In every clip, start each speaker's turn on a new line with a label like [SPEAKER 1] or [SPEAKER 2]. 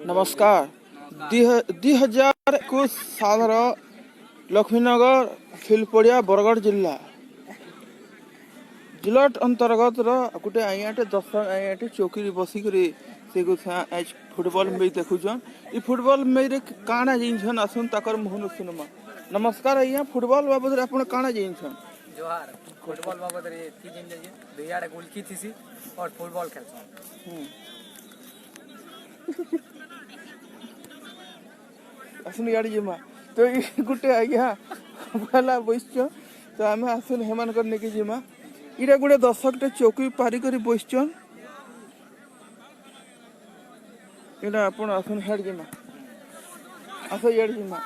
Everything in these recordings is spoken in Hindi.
[SPEAKER 1] नमस्कार। 2021 साल लक्ष्मीनगर फिलपड़िया बरगढ़ जिला जिलट अंतर्गत गोटे आईटे दस आईटे चौकी बसिक फुटबॉल मैच देखुन। इ फुटबॉल मैच काଣା जिनछन आसन ताकर मुहन सुनमा। नमस्कार आज्ञा, फुटबॉल बाबद आप काଣା जिनछन?
[SPEAKER 2] जोहार। फुटबॉल बाबद रे थी जिन जे दुइयाडे गोल की थीसी और फुटबॉल खेलछन।
[SPEAKER 1] आसन यार जिमा तो गोटे आज्ञा पहला बसछ तो आम आसन हेमान करने की जिमा इटा गोटे दर्शकटे चौकी पारिक बसचन। इटा आपण आसन हेड जिमा आस यार जिमा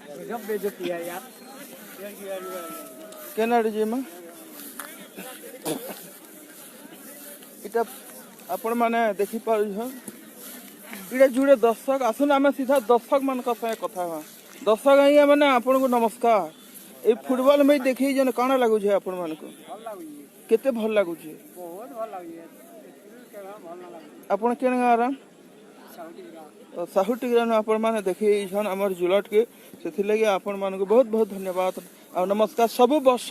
[SPEAKER 2] गजब बेइज्जती है यार।
[SPEAKER 1] केनाड जिमा इटा आपण माने देखि पारुछन। इटा जुड़े दर्शक आसन आम सीधा दर्शक मान संगे कथा हाँ। दर्शक आज्ञा मैंने आपन को नमस्कार। ये फुटबॉल मैच देखी जन काଣା लागू छे आपण मान को? केते भल लागू छे?
[SPEAKER 2] बहुत भल लागू है।
[SPEAKER 1] आपण केन गारा साहू टिग्रा न आपण माने देखी छन हमर जुलट के सेथि लागि आपण मान को बहुत बहुत धन्यवाद और नमस्कार। सब वर्ष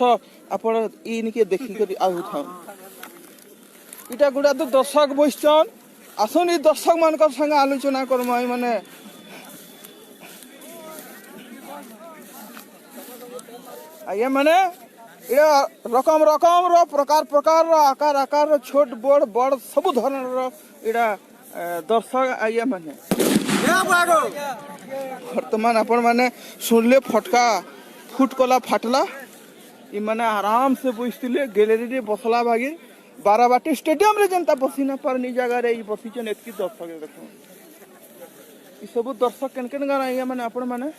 [SPEAKER 1] आपण इनके देखि करी आउ था। इटा गुडा तो दर्शक बसचन आसन ई दर्शक मान संगे आलोचना करम माने आया माने रकम रकम रो प्रकार प्रकार रो आकार आकार रो छोट बड़ बड़ सब धरण रो इड़ा दर्शक आया माने वर्तमान अपन माने सुनले फटका फुटकला फाटला इ माने आराम से बसतिले गैलरी रे बसला भागी बाराबाटी स्टेडियम रे जनता बसिना पर नि जगह रे बसिचन एतकी दर्शक देखो इ सब दर्शक केन केन गाना आया माने अपन माने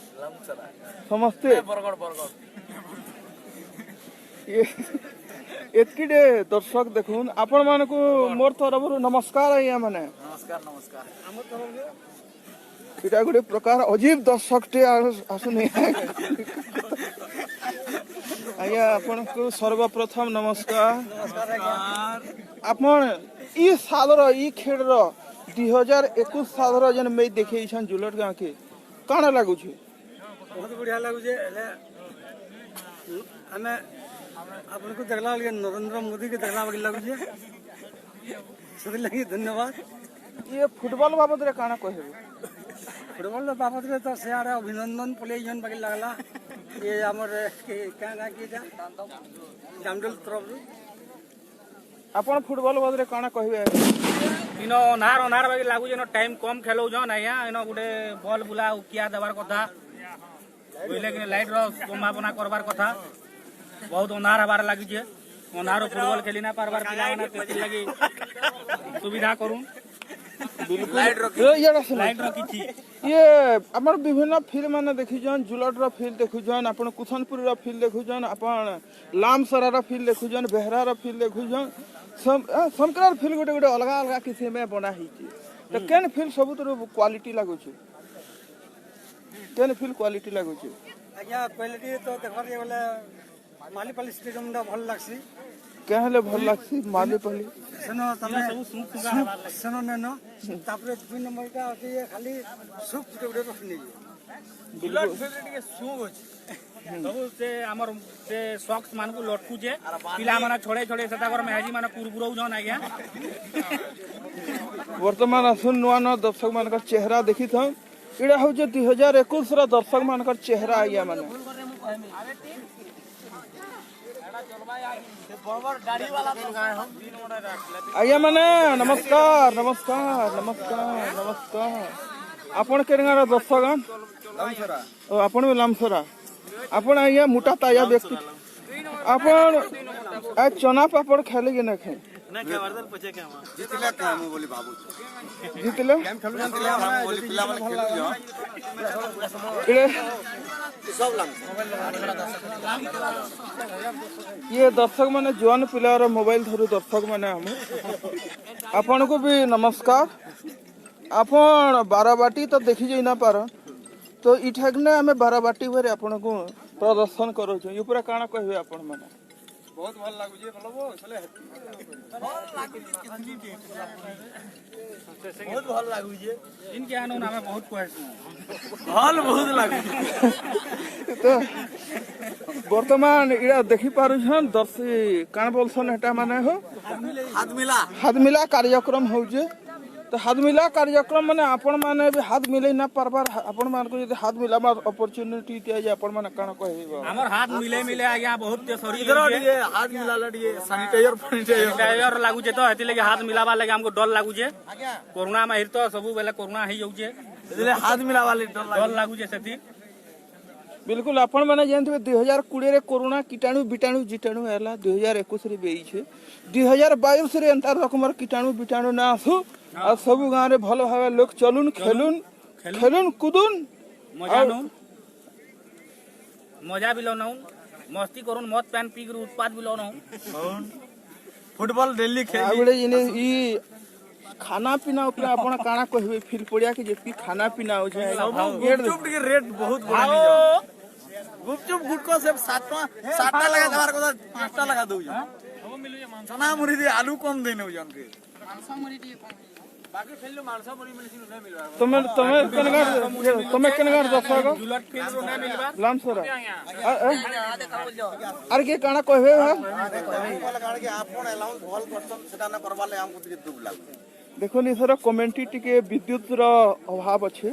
[SPEAKER 1] समस्ते
[SPEAKER 2] बरगड़ बरगड़
[SPEAKER 1] एतकी दर्शक देखुन आपण मान को मोर तरफ नमस्कार आया माने
[SPEAKER 2] नमस्कार नमस्कार। हम तरफ
[SPEAKER 1] इटा गोटे प्रकार अजीब दर्शक टे आसुन आया आपण को सर्वप्रथम नमस्कार। आपण ई साल रो ई खेल रो 2021 साल रो जन मैच देखे छन जुलट गां के काଣା लागू छे?
[SPEAKER 2] बहुत बढ़िया लागू छे। हमें अपन को देखला लगे नरेंद्र मोदी के देखला लगे लागू छे। सब लगे धन्यवाद।
[SPEAKER 1] ये फुटबॉल बाबद रे काଣା कहबे?
[SPEAKER 2] फुटबॉल बाबद रे तो सियारे अभिनंदन पले जन बाकी लागला ये हमर के काना की जा जामडल तरफ
[SPEAKER 1] आपण फुटबॉल बाबद रे काଣା कहबे?
[SPEAKER 3] इनो अनार अनार बाकी लागू जनो टाइम कम खेलो जन आया इनो गुटे बॉल बुला किया देवार कथा बोले कि लाइट रो समापना करबार कथा। बहुत अनार हबार लागी जे अनार फुटबॉल खेली ना पारबार पिला ना तेति लागि सुविधा करू
[SPEAKER 1] बिल्कुल
[SPEAKER 3] लाइट रो किछि
[SPEAKER 1] ये हमर विभिन्न फिल्म माने देखि जन जुलट रो फिल्म देखु जन आपण कुथनपुर रो फिल्म देखु जन आपण लामसरा रो फिल्म देखु जन बेहरा रो फिल्म देखु जन समकर फिल्म गोटे गोटे अलग अलग किसी में बना ही तो केन फिल्म सब तो क्वालिटी लागु छै? केन फिल्म क्वालिटी लागु छै?
[SPEAKER 2] आज्ञा क्वालिटी तो देखबार जे बोले मालीपाली स्टेडियम दा भल लागसी।
[SPEAKER 1] कहले भल लागसी मालीपाली
[SPEAKER 2] सनो तमे सनो ननो तापरे 2 नंबर का अथी खाली सुप गुटे रखनी
[SPEAKER 3] बुलेट फेवरेट के सुग अछि सब से हमर से सॉक्स मान को लटकू जे पिला माने छोड़े छोड़े सेता कर मैजी माने कुरकुरौ जन आज्ञा।
[SPEAKER 1] वर्तमान आसुन नुआ नुआ दर्शक मान का चेहरा देखी था। इड़ा हो जे 2021 रा दर्शक मान का चेहरा आया माने आया माने नमस्कार नमस्कार नमस्कार नमस्कार। आपण केरंगा दर्शक
[SPEAKER 2] लामसरा
[SPEAKER 1] ओ आपण भी लामसरा आपण आया मोटा ताजा व्यक्ति आपण आ चना पापड़ खेले के ना खाए
[SPEAKER 3] ना के वर्दल पछे के हम
[SPEAKER 2] जितले काम बोली बाबू
[SPEAKER 1] जितले
[SPEAKER 2] गेम खेलु जंतले हम बोली पिला वाला खेलु
[SPEAKER 1] इड़े
[SPEAKER 2] सब लामसरा
[SPEAKER 1] ये दर्शक माने जवान पिला रो मोबाइल धरु दर्शक माने हम आपण को भी नमस्कार। आपण बाराबाटी तो देखि जई ना पार तो इठगने हमें बाराबाटी भरे आपण को प्रदर्शन करो छ ऊपर काना कहबे आपण माने? बहुत भल लागुचे
[SPEAKER 2] बहुत भल लागुचे
[SPEAKER 3] इनके आनो नामे बहुत कहसु
[SPEAKER 2] भल बहुत लागुचे
[SPEAKER 1] तो वर्तमान इड़ा देखि पारुछन दर्शी कान बोलसन एटा माने हो हाथ मिला कार्यक्रम होजे तो हाथ मिला कार्यक्रम माने आपण माने भी हाथ मिले ना परबार आपण मान को यदि हाथ मिला मार अपॉर्चुनिटी दिया जे आपण माने कान कहबो
[SPEAKER 3] हमर हाथ मिले मिले आज्ञा बहुत ते सरी
[SPEAKER 2] इधर ये हाथ मिला लड़िए
[SPEAKER 3] सैनिटाइजर लागू जे तो हेति लगे हाथ मिलावा लगे हमको डर लागू जे कोरोना में हिर तो सब बेले कोरोना ही जाऊ जे
[SPEAKER 2] हाथ मिला वाले
[SPEAKER 3] डर लागू जे सेति
[SPEAKER 1] बिल्कुल आपण माने जानते 2020 रे कोरोना कीटाणु बीटाणु जीटाणु हैला 2021 रे बेई छे 2022 रे अंतर रकमर कीटाणु बीटाणु ना आसु आ सब गांव रे भलो भावे लोग चलुन खेलुन कुदुन
[SPEAKER 3] मजा भी लो मस्ती करुन मत पैन पी कर उत्पाद भी लो
[SPEAKER 2] फुटबॉल डेली खेल
[SPEAKER 1] आबड़े जिने ई खाना पीना ऊपर आपण काना कहबे फिर पड़िया के जेती खाना पीना हो जाए
[SPEAKER 2] गुपचुप के रेट बहुत बढ़ी गुपचुप गुटको से 7 टा लगा देवार को 5 टा लगा दउ सब मिलु जे मांसा ना मुरी दे आलू कम देने जन के मांसा मुरी दे बाकी खेललो मांसा मुरी मिलसिन न मिलबा
[SPEAKER 1] तमे कनगा दसगो
[SPEAKER 3] जुलट फिर रो ना मिलबा
[SPEAKER 1] लामसरा आर के काना कहबे
[SPEAKER 2] के आपन अलाउंस भल करसन सेटा न करबाले हमको दुख लाग
[SPEAKER 1] देखो निसर कमेंटी टिके विद्युत रो अभाव अच्छे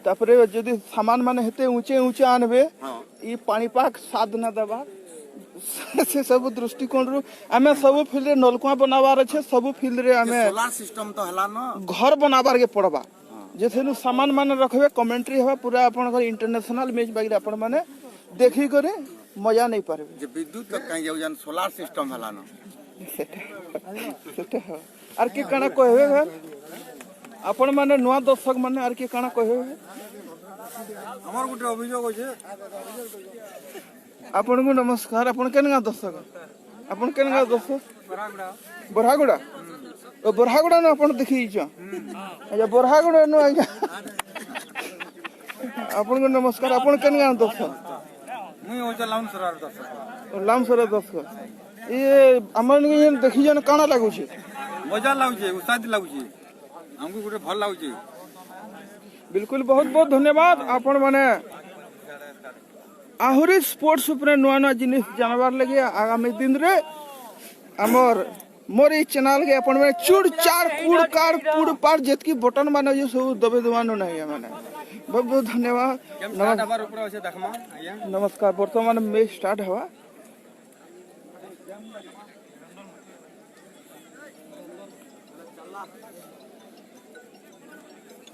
[SPEAKER 1] तापरे यदि सामान माने हेते ऊंचे आनबे ई पानीपाक साध न दबा से सब दृष्टिकोण रु हमें सब फील्ड रे नलकुआ बनावार अच्छे सब फील्ड रे हमें
[SPEAKER 2] सोलार सिस्टम तो हला न
[SPEAKER 1] घर बनावार के पड़बा जैसे सामान माने रखबे कमेंट्री हवा पूरा अपन इंटरनेशनल मैच बाकी अपन माने देखी करे मजा नहीं पारबे
[SPEAKER 2] जे विद्युत तक कहीं जाउ जन सोलार सिस्टम हला न
[SPEAKER 1] सेटे हो आर के काना कहबे घर अपन माने नुआ दर्शक माने आर के काना कहबे
[SPEAKER 2] हमर गुटे अभियोग होचे
[SPEAKER 1] आपन को नमस्कार अपन केनगा दर्शक अपन केनगा दर्शक बरहागुड़ा ओ बरहागुड़ा न अपन देखि छ अच्छा बरहागुड़ा न आज्ञा अपन को नमस्कार अपन केनगा दर्शक
[SPEAKER 2] मुई होचे
[SPEAKER 1] लामसरा दर्शक ये हमन देखि जन काना लागु छै
[SPEAKER 2] मजा लागुचे उत्साह लागुचे हमको गुटे भल लागुचे
[SPEAKER 1] बिल्कुल बहुत बहुत धन्यवाद आपण माने आहुरी स्पोर्ट्स ऊपर नुआ नुआ जिनिस जानबार लगे आगामी दिन रे हमर मोर ई चैनल के अपन में चूड़ चार कूड़ कार पूड़ पार जेतकी बटन माने जो सब दबे दबानो नहीं माने बहुत बहुत धन्यवाद नमस्कार वर्तमान मैच स्टार्ट हुआ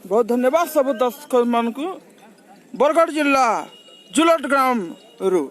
[SPEAKER 1] बहुत धन्यवाद सब दर्शक मान को बरगढ़ जिला जुलट ग्राम रु